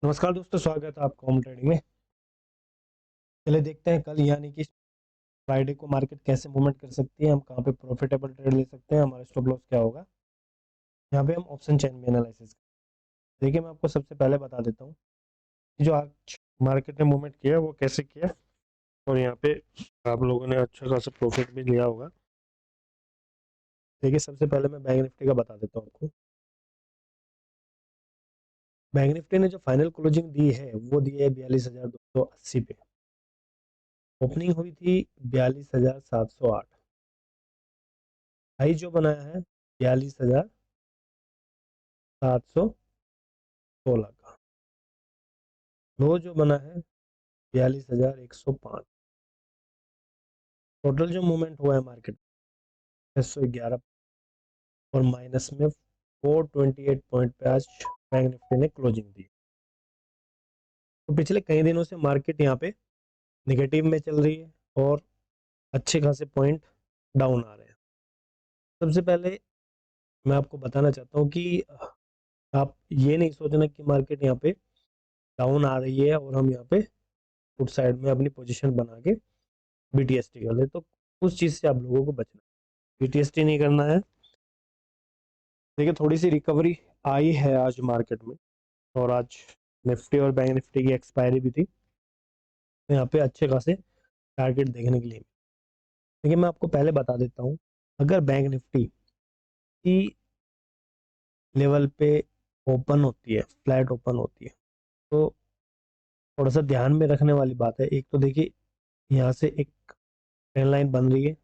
नमस्कार दोस्तों, स्वागत है आपका होम ट्रेडिंग में। चलिए देखते हैं कल यानी कि फ्राइडे को मार्केट कैसे मूवमेंट कर सकती है, हम कहाँ पे प्रॉफिटेबल ट्रेड ले सकते हैं, हमारा स्टॉप लॉस क्या होगा। यहाँ पे हम ऑप्शन चेन में एनालिसिस देखिए, मैं आपको सबसे पहले बता देता हूँ कि जो आज मार्केट ने मूवमेंट किया वो कैसे किया, और यहाँ पे आप लोगों ने अच्छा खासा प्रॉफिट भी लिया होगा। देखिए, सबसे पहले मैं बैंक निफ्टी का बता देता हूँ आपको। बैंक निफ्टी ने जो फाइनल क्लोजिंग दी है वो दी है 42,280 पे। ओपनिंग हुई थी 42,708। हाई जो बनाया है 42,716 का। लो जो बना है 42,105। टोटल जो मूवमेंट हुआ है मार्केट 611 और माइनस में 428 पॉइंट पे आज बैंक निफ्टी ने क्लोजिंग दी। तो पिछले कई दिनों से मार्केट यहाँ पे निगेटिव में चल रही है और अच्छे खासे पॉइंट डाउन आ रहे हैं। सबसे पहले मैं आपको बताना चाहता हूँ कि आप ये नहीं सोचना कि मार्केट यहाँ पे डाउन आ रही है और हम यहाँ पे पुट साइड में अपनी पोजीशन बना के बीटीएसटी कर ले, तो उस चीज़ से आप लोगों को बचना है। बीटीएसटी नहीं करना है। देखिए, थोड़ी सी रिकवरी आई है आज मार्केट में, और आज निफ्टी और बैंक निफ्टी की एक्सपायरी भी थी, तो यहाँ पे अच्छे खासे टारगेट देखने के लिए। देखिए, मैं आपको पहले बता देता हूँ, अगर बैंक निफ्टी की लेवल पे ओपन होती है, फ्लैट ओपन होती है, तो थोड़ा सा ध्यान में रखने वाली बात है। एक तो देखिए, यहाँ से एक ट्रेन लाइन बन रही है,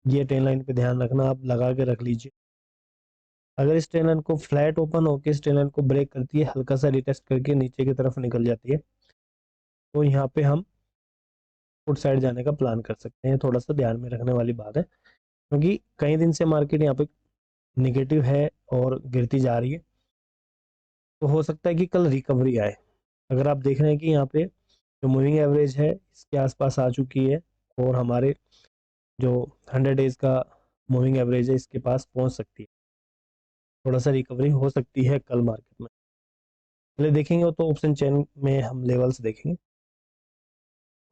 ये ट्रेन लाइन पे ध्यान रखना, आप लगा के रख लीजिए। अगर इस ट्रेन लाइन को फ्लैट ओपन होकर इस ट्रेन लाइन को ब्रेक करती है, हल्का सा रिटेस्ट करके नीचे की तरफ निकल जाती है, तो यहाँ पे हम पुट साइड जाने का प्लान कर सकते हैं। थोड़ा सा ध्यान में रखने वाली बात है, क्योंकि कई दिन से मार्केट यहाँ पे निगेटिव है और गिरती जा रही है, तो हो सकता है कि कल रिकवरी आए। अगर आप देख रहे हैं कि यहाँ पे जो मूविंग एवरेज है इसके आसपास आ चुकी है, और हमारे जो 100 डेज का मूविंग एवरेज है इसके पास पहुंच सकती है, थोड़ा सा रिकवरी हो सकती है कल मार्केट में। पहले देखेंगे तो ऑप्शन चेन में हम लेवल्स देखेंगे।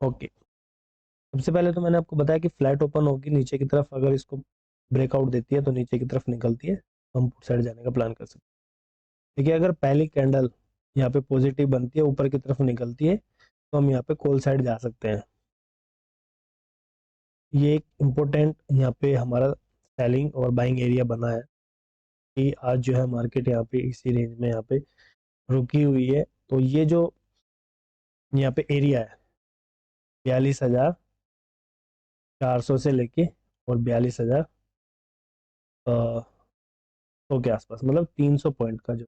ओके, सबसे पहले तो मैंने आपको बताया कि फ्लैट ओपन होगी नीचे की तरफ, अगर इसको ब्रेकआउट देती है तो नीचे की तरफ निकलती है, तो हम पुट साइड जाने का प्लान कर सकते हैं। देखिए, अगर पहली कैंडल यहाँ पे पॉजिटिव बनती है, ऊपर की तरफ निकलती है, तो हम यहाँ पे कॉल साइड जा सकते हैं। ये एक इम्पोर्टेंट यहाँ पे हमारा सेलिंग और बाइंग एरिया बना है कि आज जो है मार्केट यहाँ पे इसी रेंज में यहाँ पे रुकी हुई है। तो ये जो यहाँ पे एरिया है 42,400 से लेके और 42,100 के आसपास, मतलब 300 पॉइंट का जो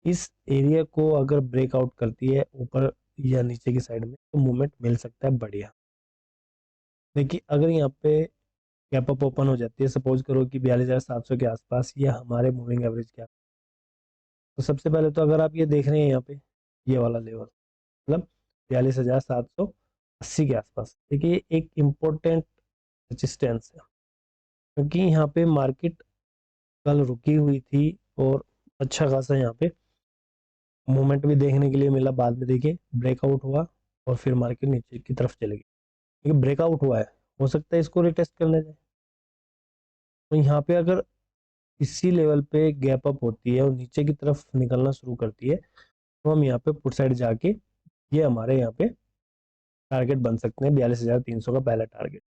इस एरिया को अगर ब्रेकआउट करती है ऊपर या नीचे की साइड में, तो मूवमेंट मिल सकता है बढ़िया। देखिए, अगर यहाँ पे गैप अप ओपन हो जाती है, सपोज करो कि 42,700 के आसपास, या हमारे मूविंग एवरेज क्या, तो सबसे पहले तो अगर आप ये देख रहे हैं यहाँ पे ये वाला लेवल, मतलब 42,780 के आसपास, देखिए एक इम्पोर्टेंट रेजिस्टेंस है, क्योंकि यहाँ पे मार्केट कल रुकी हुई थी और अच्छा खासा यहाँ पे मूवमेंट भी देखने के लिए मिला। बाद में देखिए ब्रेकआउट हुआ और फिर मार्केट नीचे की तरफ चले गई, क्योंकि ब्रेकआउट हुआ है, हो सकता है इसको रिटेस्ट करने जाए। तो यहाँ पे अगर इसी लेवल पे गैप अप होती है और नीचे की तरफ निकलना शुरू करती है, तो हम यहाँ पे पुट साइड जाके ये हमारे यहाँ पे टारगेट बन सकते हैं, 42,300 का पहला टारगेट।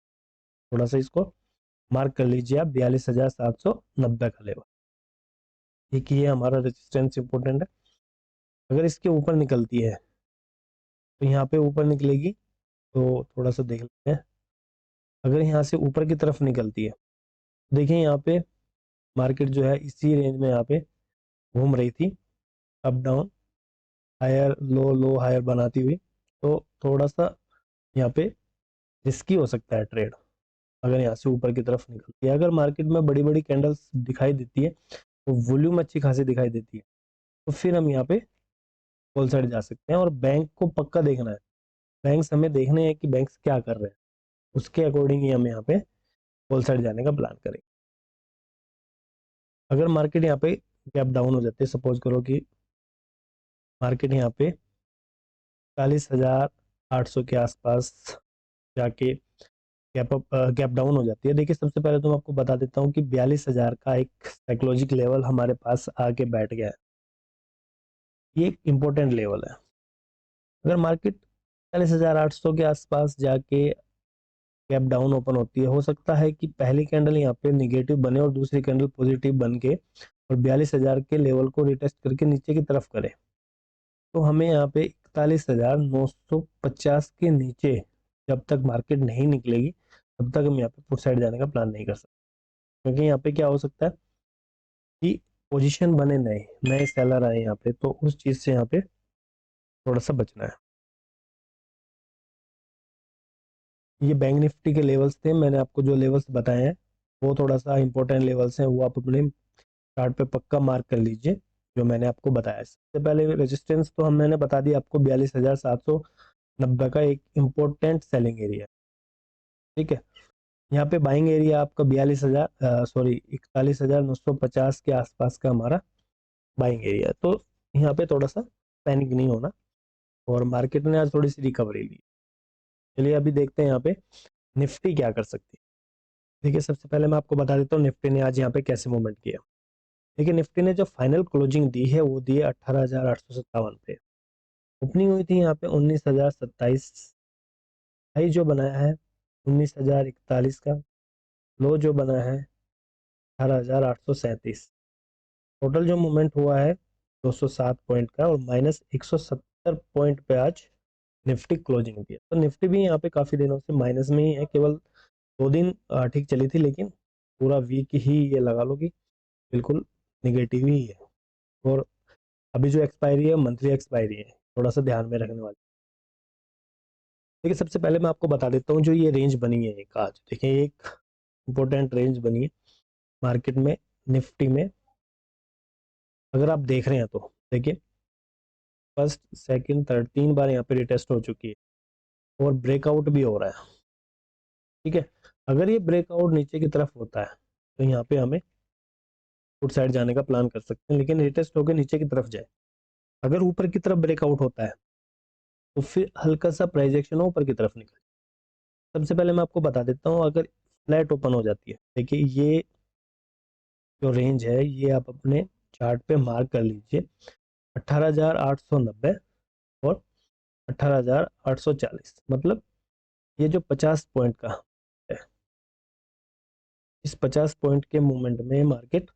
थोड़ा सा इसको मार्क कर लीजिए आप, 42,790 का लेवल। एक ये हमारा रेजिस्टेंस इंपॉर्टेंट है। अगर इसके ऊपर निकलती है, तो यहाँ पे ऊपर निकलेगी, तो थोड़ा सा देख लेते हैं। अगर यहाँ से ऊपर की तरफ निकलती है, देखिए यहाँ पे मार्केट जो है इसी रेंज में यहाँ पे घूम रही थी, up down, higher low low higher बनाती हुई। तो थोड़ा सा यहाँ पे रिस्की हो सकता है ट्रेड, अगर यहाँ से ऊपर की तरफ निकलती है। अगर मार्केट में बड़ी बड़ी कैंडल्स दिखाई देती है, तो वॉल्यूम अच्छी खासी दिखाई देती है, तो फिर हम यहाँ पे कॉल साइड जा सकते हैं। और बैंक को पक्का देखना है, बैंक्स हमें देखने हैं कि बैंक्स क्या कर रहे हैं, उसके अकॉर्डिंग ही हम यहाँ पे कॉल साइड जाने का प्लान करेंगे। अगर मार्केट यहाँ पे गैप डाउन हो जाती है, सपोज करो कि मार्केट यहाँ पे 40,800 के आसपास जाके गैप डाउन हो जाती है। देखिए सबसे पहले तो मैं आपको बता देता हूँ कि 42,000 का एक साइकोलॉजिक लेवल हमारे पास आके बैठ गया है। ये एक इम्पोर्टेंट लेवल है। अगर मार्केट 40,800 के आसपास जाके गैप डाउन ओपन होती है, हो सकता है कि पहली कैंडल यहाँ पे निगेटिव बने और दूसरी कैंडल पॉजिटिव बन के और 42,000 के लेवल को रिटेस्ट करके नीचे की तरफ करे। तो हमें यहाँ पे 41,950 के नीचे जब तक मार्केट नहीं निकलेगी तब तक हम यहाँ पे पुट साइड जाने का प्लान नहीं कर सकते, क्योंकि यहाँ पे क्या हो सकता है कि पोजीशन बने नए नए सेलर आए यहाँ पे, तो उस चीज से यहाँ पे थोड़ा सा बचना है। ये बैंक निफ्टी के लेवल्स थे, मैंने आपको जो लेवल्स बताए हैं वो थोड़ा सा इंपॉर्टेंट लेवल्स हैं, वो आप अपने चार्ट पे पक्का मार्क कर लीजिए जो मैंने आपको बताया। सबसे पहले रेजिस्टेंस तो हम मैंने बता दिया आपको 42,790 का एक इम्पोर्टेंट सेलिंग एरिया, ठीक है। यहाँ पे बाइंग एरिया आपका 41,950 के आसपास का हमारा बाइंग एरिया है। तो यहाँ पे थोड़ा सा पैनिक नहीं होना, और मार्केट ने आज थोड़ी सी रिकवरी ली। चलिए अभी देखते हैं यहाँ पे निफ्टी क्या कर सकती है। देखिए सबसे पहले मैं आपको बता देता हूँ निफ्टी ने आज यहाँ पे कैसे मूवमेंट किया। देखिए निफ्टी ने जो फाइनल क्लोजिंग दी है वो दी है 18,857 पे। ओपनिंग हुई थी यहाँ पे 19,027, हाई जो बनाया है 19,041 का, लो जो बना है 18,837। टोटल जो मूवमेंट हुआ है 207 पॉइंट का, और माइनस 170 पॉइंट पे आज निफ्टी क्लोजिंग थी। तो निफ्टी भी यहाँ पे काफी दिनों से माइनस में ही है, केवल 2 दिन ठीक चली थी, लेकिन पूरा वीक ही ये लगा लो कि बिल्कुल निगेटिव ही है। और अभी जो एक्सपायरी है मंथली एक्सपायरी है, थोड़ा सा ध्यान में रखने वाली। देखिए सबसे पहले मैं आपको बता देता हूँ जो ये रेंज बनी है एक आज, देखिए एक इम्पोर्टेंट रेंज बनी है मार्केट में निफ्टी में। अगर आप देख रहे हैं तो देखिए फर्स्ट सेकंड थर्ड 3 बार यहाँ पे रिटेस्ट हो चुकी है और ब्रेकआउट भी हो रहा है, ठीक है। अगर ये ब्रेकआउट नीचे की तरफ होता है तो यहाँ पे हमें फुट साइड जाने का प्लान कर सकते हैं, लेकिन रिटेस्ट होकर नीचे की तरफ जाए। अगर ऊपर की तरफ ब्रेकआउट होता है तो फिर हल्का सा प्राइस एक्शन ऊपर की तरफ निकले। सबसे पहले मैं आपको बता देता हूँ, अगर फ्लैट ओपन हो जाती है, देखिए ये जो रेंज है ये आप अपने चार्ट पे मार्क कर लीजिए, 18,890 और 18,840, मतलब ये जो 50 पॉइंट का है, इस 50 पॉइंट के मूवमेंट में मार्केट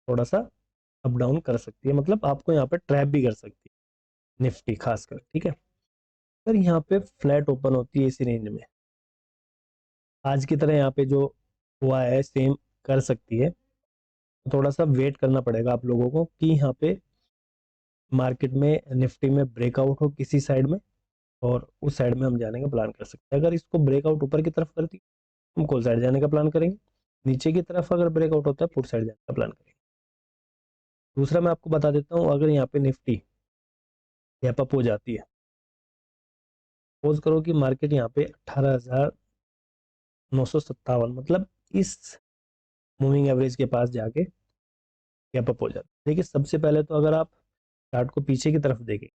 थोड़ा सा अप डाउन कर सकती है, मतलब आपको यहाँ पे ट्रैप भी कर सकती है निफ्टी खासकर, ठीक है। अगर यहाँ पे फ्लैट ओपन होती है इसी रेंज में, आज की तरह यहाँ पे जो हुआ है सेम कर सकती है, तो थोड़ा सा वेट करना पड़ेगा आप लोगों को कि यहाँ पे मार्केट में निफ्टी में ब्रेकआउट हो किसी साइड में, और उस साइड में हम जाने का प्लान कर सकते हैं। अगर इसको ब्रेकआउट ऊपर की तरफ करती है हम कॉल साइड जाने का प्लान करेंगे, नीचे की तरफ अगर ब्रेकआउट होता है पुट साइड जाने का प्लान करेंगे। दूसरा मैं आपको बता देता हूँ, अगर यहाँ पे निफ्टी गैप अप हो जाती है, सपोज करो कि मार्केट यहाँ पे 18,957, मतलब इस मूविंग एवरेज के पास जाके गैप अप हो जाती है। देखिए सबसे पहले तो अगर आप चार्ट को पीछे की तरफ देखें,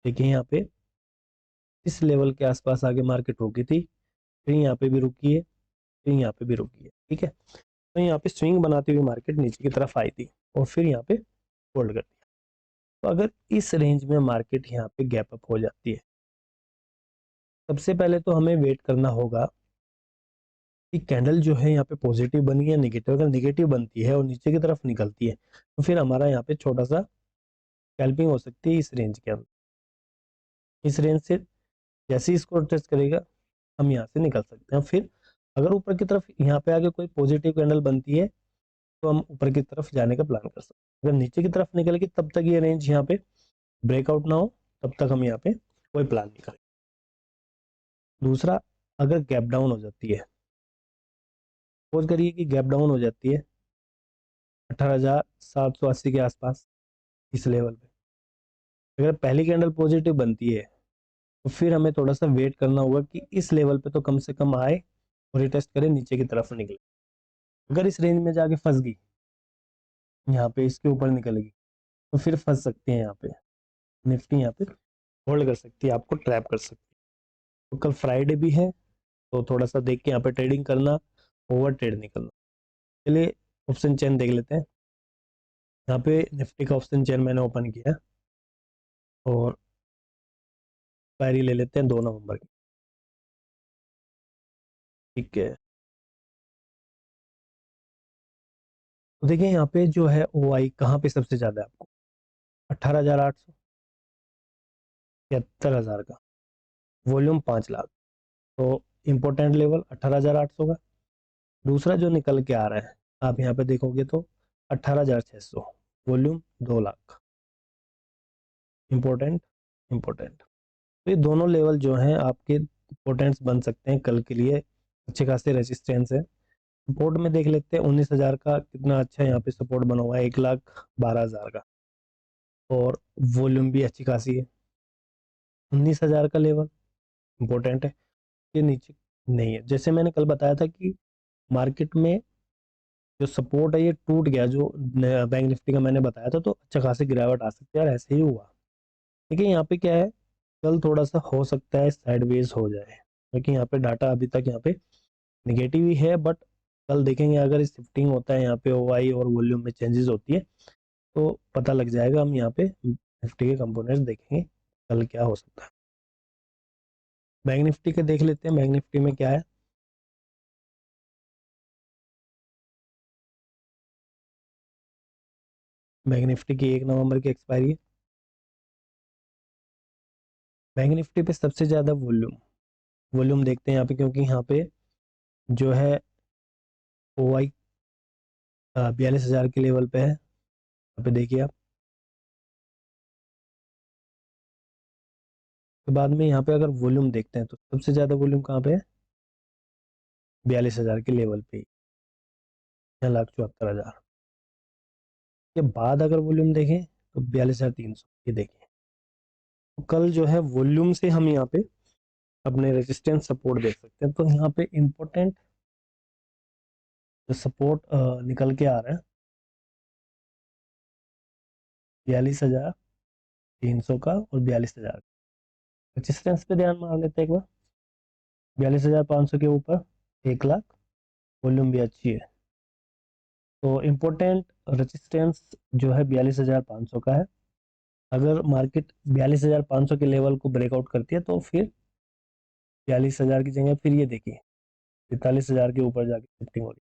देखिए यहाँ पे इस लेवल के आसपास आगे मार्केट रुकी थी, फिर यहाँ पे भी रुकी है, फिर यहाँ पे भी रुकी है, ठीक है। तो यहाँ पे स्विंग बनाती हुई मार्केट नीचे की तरफ आई थी और फिर यहाँ पे होल्ड कर दिया। तो अगर इस रेंज में मार्केट यहाँ पे गैप अप हो जाती है, सबसे पहले तो हमें वेट करना होगा कि कैंडल जो है यहाँ पे पॉजिटिव बनी है नेगेटिव। अगर नेगेटिव बनती है और नीचे की तरफ निकलती है तो फिर हमारा यहाँ पे छोटा सा स्कैल्पिंग हो सकती है इस रेंज के अंदर। इस रेंज से जैसे ही इसको टेस्ट करेगा हम यहाँ से निकल सकते हैं। फिर अगर ऊपर की तरफ यहाँ पे आगे कोई पॉजिटिव कैंडल बनती है तो हम ऊपर की तरफ जाने का प्लान कर सकते हैं। अगर नीचे की तरफ निकलेगी तब तक ये रेंज यहाँ पे ब्रेकआउट ना हो तब तक हम यहाँ पे कोई प्लान नहीं करें। दूसरा, अगर गैप डाउन हो जाती है, सपोज करिए कि गैप डाउन हो जाती है 18,780 के आसपास इस लेवल पे, अगर पहली कैंडल पॉजिटिव बनती है तो फिर हमें थोड़ा सा वेट करना होगा कि इस लेवल पे तो कम से कम आए और रिटेस्ट करे नीचे की तरफ निकले। अगर इस रेंज में जाके फंस गई, यहाँ पे इसके ऊपर निकल गई, तो फिर फंस सकते हैं यहाँ पे, निफ्टी यहाँ पे होल्ड कर सकती है, आपको ट्रैप कर सकती है। तो कल फ्राइडे भी है, तो थोड़ा सा देख के यहाँ पे ट्रेडिंग करना, ओवर ट्रेड नहीं करना। चलिए ऑप्शन चेन देख लेते हैं। यहाँ पे निफ्टी का ऑप्शन चेन मैंने ओपन किया और एक्सपायरी ले लेते हैं 2 नवंबर की। ठीक है, तो देखिए यहाँ पे जो है ओ आई कहाँ पे सबसे ज़्यादा है आपको, 18,800, 73,000 का, वॉल्यूम 5 लाख। तो इम्पोर्टेंट लेवल 18,800 का। दूसरा जो निकल के आ रहा है, आप यहाँ पे देखोगे तो 18,600, वॉल्यूम 2 लाख। Important, important. तो ये दोनों लेवल जो हैं आपके इम्पोर्टेंट्स बन सकते हैं कल के लिए, अच्छे खासे रेजिस्टेंस है। सपोर्ट में देख लेते हैं 19,000 का, कितना अच्छा यहाँ पे सपोर्ट बना हुआ है, 1,12,000 का, और वॉल्यूम भी अच्छी खासी है। 19,000 का लेवल इम्पोर्टेंट है, ये नीचे नहीं है। जैसे मैंने कल बताया था कि मार्केट में जो सपोर्ट है ये टूट गया, जो बैंक निफ्टी का मैंने बताया था, तो अच्छा खासी गिरावट आ सकती है, और ऐसे ही हुआ। देखिए यहाँ पे क्या है, कल थोड़ा सा हो सकता है साइडवेज हो जाए, क्योंकि यहाँ पे डाटा अभी तक यहाँ पे निगेटिव ही है, बट कल देखेंगे अगर शिफ्टिंग होता है यहाँ पे ओआई और वॉल्यूम में चेंजेस होती है, तो पता लग जाएगा। हम यहाँ पे निफ्टी के कंपोनेंट्स देखेंगे कल क्या हो सकता है। बैंक निफ्टी के देख लेते हैं, बैंक निफ्टी में क्या है। बैंक निफ्टी की 1 नवंबर की एक्सपायरी है। बैंक निफ्टी पे सबसे ज़्यादा वॉल्यूम, वॉल्यूम देखते हैं यहाँ पे, क्योंकि यहाँ पे जो है ओ आई 42,000 के लेवल पे है। यहाँ पे देखिए आप, तो बाद में यहाँ पे अगर वॉल्यूम देखते हैं तो सबसे ज़्यादा वॉल्यूम कहाँ पे है, 42,000 के लेवल पे ही, 6,74,000 के बाद अगर वॉल्यूम देखें तो 42,300 ये देखें। तो कल जो है वॉल्यूम से हम यहाँ पे अपने रेजिस्टेंस सपोर्ट देख सकते हैं। तो यहाँ पे इम्पोर्टेंट जो सपोर्ट निकल के आ रहा है 42,300 का और 42,000 का। रेजिस्टेंस पे ध्यान मार लेते हैं एक बार, 42,500 के ऊपर 1 लाख, वॉल्यूम भी अच्छी है। तो इम्पोर्टेंट रेजिस्टेंस जो है 42,500 का है। अगर मार्केट 42,500 के लेवल को ब्रेकआउट करती है तो फिर 42,000 की जगह फिर ये देखिए 43,000 के ऊपर जाके शिफ्टिंग हो रही है।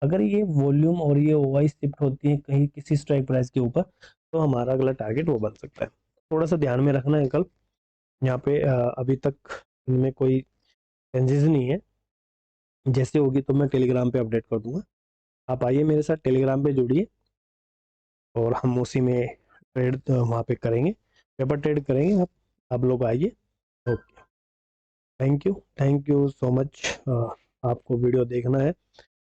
अगर ये वॉल्यूम और ये ओवाई शिफ्ट होती है कहीं किसी स्ट्राइक प्राइस के ऊपर, तो हमारा अगला टारगेट वो बन सकता है। थोड़ा सा ध्यान में रखना है कल। यहाँ पे अभी तक इनमें कोई चेंजेस नहीं है, जैसे होगी तो मैं टेलीग्राम पे अपडेट कर दूंगा। आप आइए मेरे साथ टेलीग्राम पे जुड़िए, और हम उसी में ट्रेड वहाँ पे करेंगे, पेपर ट्रेड करेंगे। आप लोग आइए। Okay, thank you so much. आपको वीडियो देखना है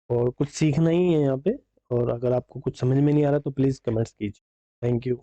और कुछ सीखना ही है यहाँ पे, और अगर आपको कुछ समझ में नहीं आ रहा तो प्लीज़ कमेंट्स कीजिए। Thank you.